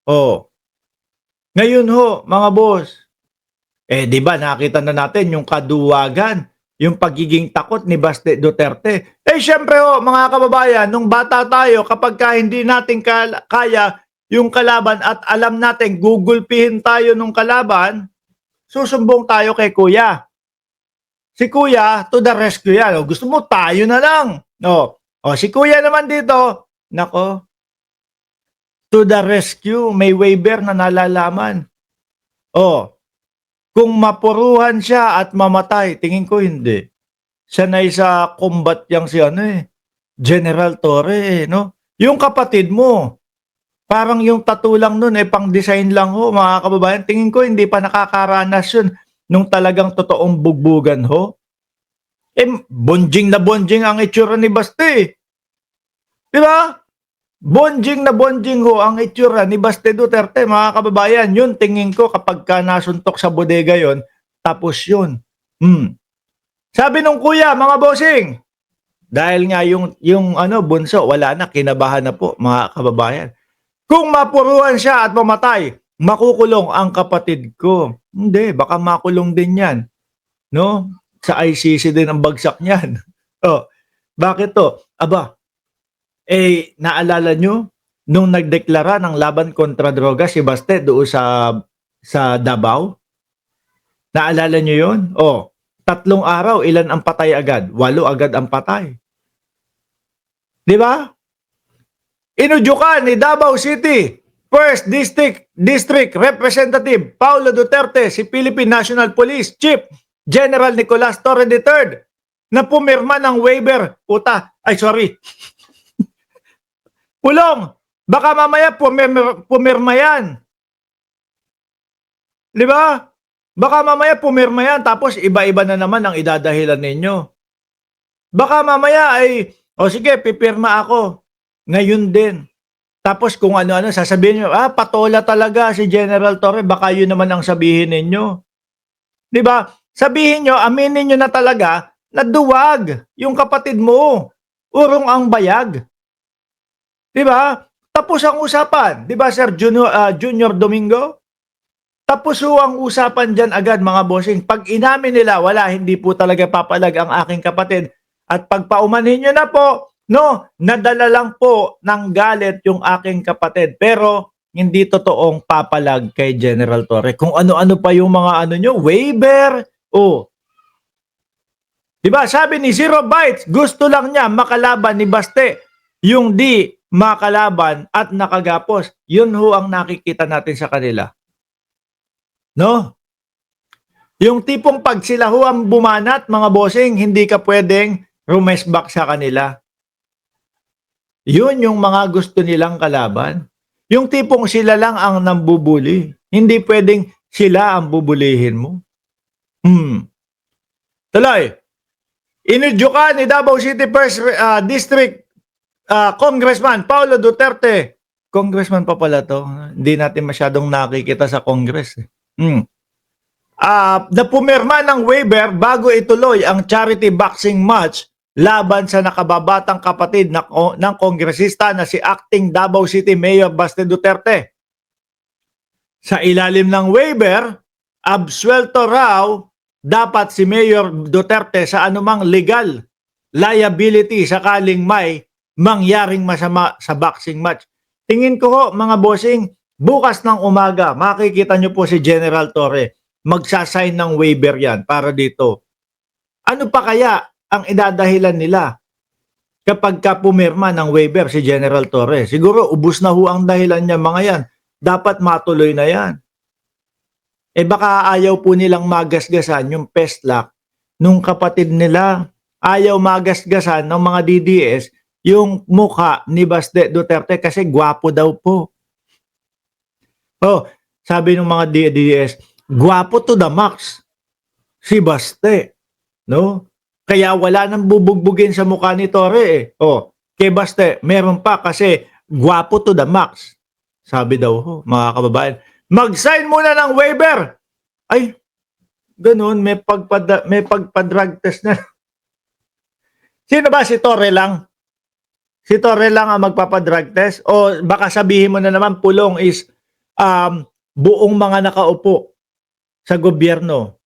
Oh, ngayon ho, mga boss, 'di ba nakita na natin yung kaduwagan, yung pagiging takot ni Baste Duterte. Siyempre ho, mga kababayan, nung bata tayo kapagka hindi natin kaya yung kalaban at alam natin gugulpihin tayo nung kalaban, susumbong tayo kay kuya. Si kuya, to the rescue yan. Gusto mo, tayo na lang. Si kuya naman dito, nako, to the rescue, may waiver na nalalaman. Kung mapuruhan siya at mamatay, tingin ko hindi. Sanay sa combat yang si General Torre, no? Yung kapatid mo, parang yung tattoo lang nun, pang-design lang ho, mga kababayan. Tingin ko hindi pa nakakaranas yun nung talagang totoong bugbugan ho. Bonjing na bonjing ang itsura ni Baste. Di ba? Bonjing na bonjing ho ang itsura ni Baste Duterte, mga kababayan. Yun, tingin ko kapag ka nasuntok sa bodega yon, tapos yun. Sabi nung kuya, mga bossing, dahil nga yung bunso, wala na, kinabahan na po, mga kababayan. Kung mapuruhan siya at mamatay, makukulong ang kapatid ko. Hindi, baka makulong din yan. No? Sa ICC din ang bagsak niyan. Bakit to? Naalala nyo, nung nagdeklara ng laban kontra droga si Baste doon sa Davao? Naalala nyo yun? 3 araw, ilan ang patay agad? 8 agad ang patay. Di ba? Inudyukan ni Davao City, First District Representative Paulo Duterte, si Philippine National Police Chief General Nicolas Torre III, na pumirma ng waiver. Pulong, baka mamaya pumirma yan. Di ba? Baka mamaya pumirma yan, tapos iba-iba na naman ang idadahilan ninyo. Baka mamaya sige, pipirma ako. Ngayon din. Tapos kung ano-ano, sasabihin nyo, patola talaga si General Torre, baka yun naman ang sabihin ninyo. Di ba? Sabihin nyo, aminin nyo na talaga na duwag yung kapatid mo. Urong ang bayag. Di ba? Tapos ang usapan. Di ba, Sir Junior Domingo? Tapos ang usapan dyan agad, mga bossing. Pag inamin nila, wala, hindi po talaga papalag ang aking kapatid. At pag paumanhin nyo na po, nadala lang po ng galit yung aking kapatid. Pero hindi totoong papalag kay General Torre. Kung ano-ano pa yung mga nyo, waiver. Diba, sabi ni Zero Bytes, gusto lang niya makalaban ni Baste. Yung di makalaban at nakagapos. Yun ho ang nakikita natin sa kanila. No? Yung tipong pag sila ho ang bumanat, mga bossing, hindi ka pwedeng rumesback sa kanila. Yun yung mga gusto nilang kalaban. Yung tipong sila lang ang nambubuli. Hindi pwedeng sila ang bubulihin mo. Tuloy. Inudyukan ni Davao City First District Congressman Paulo Duterte. Congressman pa pala to. Hindi natin masyadong nakikita sa Congress. Na pumirma ng waiver bago ituloy ang charity boxing match laban sa nakababatang kapatid ng kongresista na si Acting Davao City Mayor Baste Duterte. Sa ilalim ng waiver, absuelto raw dapat si Mayor Duterte sa anumang legal liability sakaling may mangyaring masama sa boxing match. Tingin ko ho, mga bossing, bukas ng umaga, makikita nyo po si General Torre. Magsasign ng waiver yan para dito. Ano pa kaya ang idadahilan nila kapag pumirma ng waiver si General Torre? Siguro ubus na ho ang dahilan niya, mga yan. Dapat matuloy na yan. Baka ayaw po nilang magasgasan yung pestlock nung kapatid nila. Ayaw magasgasan ng mga DDS yung mukha ni Baste Duterte kasi gwapo daw po. Sabi ng mga DDS, gwapo to the max si Baste, no? Kaya wala nang bubugbugin sa mukha ni Torre kay Baste, meron pa kasi gwapo to the max. Sabi daw mga kababayan, mag-sign muna ng waiver. Ganun, may pagpa-drug test na. Sino ba, si Torre lang? Si Torre lang ang magpapa-drug test? O baka sabihin mo na naman, Pulong is buong mga nakaupo sa gobyerno.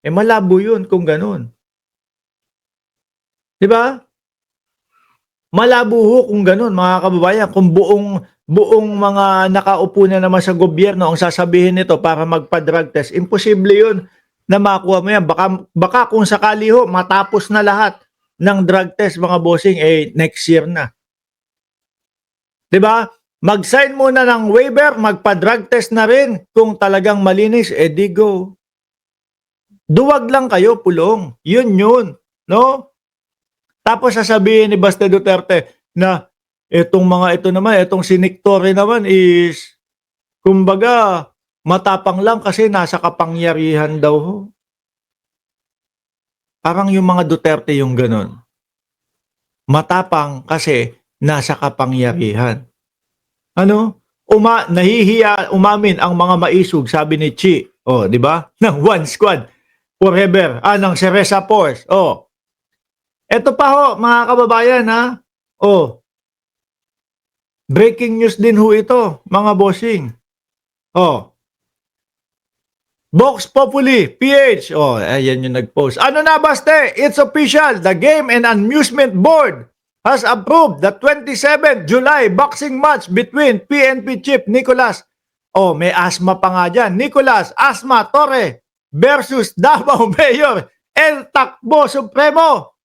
Malabo yun kung ganun. Di ba? Malabo ho kung ganun, mga kababayan. Kung buong mga nakaupo na naman sa gobyerno ang sasabihin nito para magpa-drug test, imposible yun na makuha mo yan. Baka kung sakali ho, matapos na lahat ng drug test, mga bossing, next year na. Di ba? Mag-sign muna ng waiver, magpa-drug test na rin. Kung talagang malinis, di go. Duwag lang kayo, pulong. Yun. No? Tapos sasabihin ni Baste Duterte na itong mga ito naman, itong si Nick Torre naman is, kumbaga, matapang lang kasi nasa kapangyarihan daw ho. Parang yung mga Duterte yung ganun. Matapang kasi nasa kapangyarihan. Ano? Nahihiya umamin ang mga maisog, sabi ni Chi. Di ba? Ng One Squad Forever. Ng Ceresa Force. Ito pa ho, mga kababayan, ha? Breaking news din ho ito, mga bossing. Vox Populi, PH. Ayan yung nag-post. Ano na, Baste? It's official. The Game and Amusement Board has approved the 27th July boxing match between PNP Chief Nicolas. May asma pa nga dyan. Nicolas Asma Torre versus Davao Mayor El Takbo Supremo.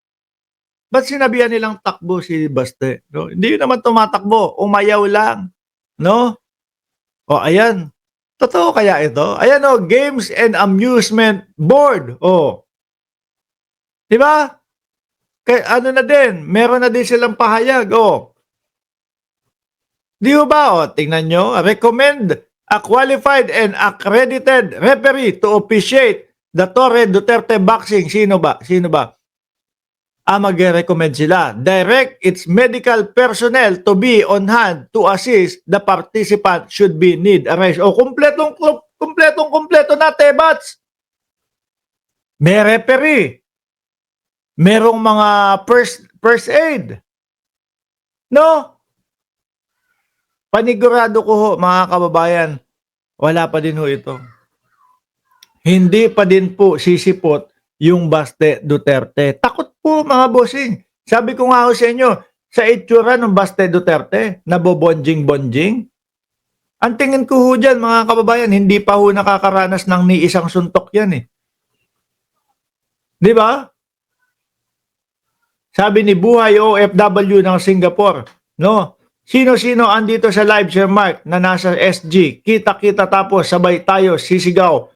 Ba't sinabihan nilang takbo si Baste? No? Hindi naman tumatakbo. Umayaw lang. No? Ayan. Totoo kaya ito? Ayan Games and Amusement Board. Diba? Kaya ano na din, meron na din silang pahayag. Di ba? Tingnan nyo. Recommend a qualified and accredited referee to officiate the Torre Duterte boxing. Sino ba? Mag-recommend sila. Direct its medical personnel to be on hand to assist the participant should be need arrest. Kumpletong na, Tebats. May referee. Merong mga first aid. No? Panigurado ko ho, mga kababayan, wala pa din ho ito. Hindi pa din po sisipot yung Baste Duterte. Takot po, mga bossing. Sabi ko nga ho sa inyo, sa itsura ng Baste Duterte, nabobonjing-bonjing. Ang tingin ko ho dyan, mga kababayan, hindi pa ho nakakaranas ng ni isang suntok yan . Di ba? Sabi ni Buhay OFW ng Singapore, no? Sino-sino andito sa live, Sir Mark, na nasa SG? Kita-kita tapos sabay tayo sisigaw.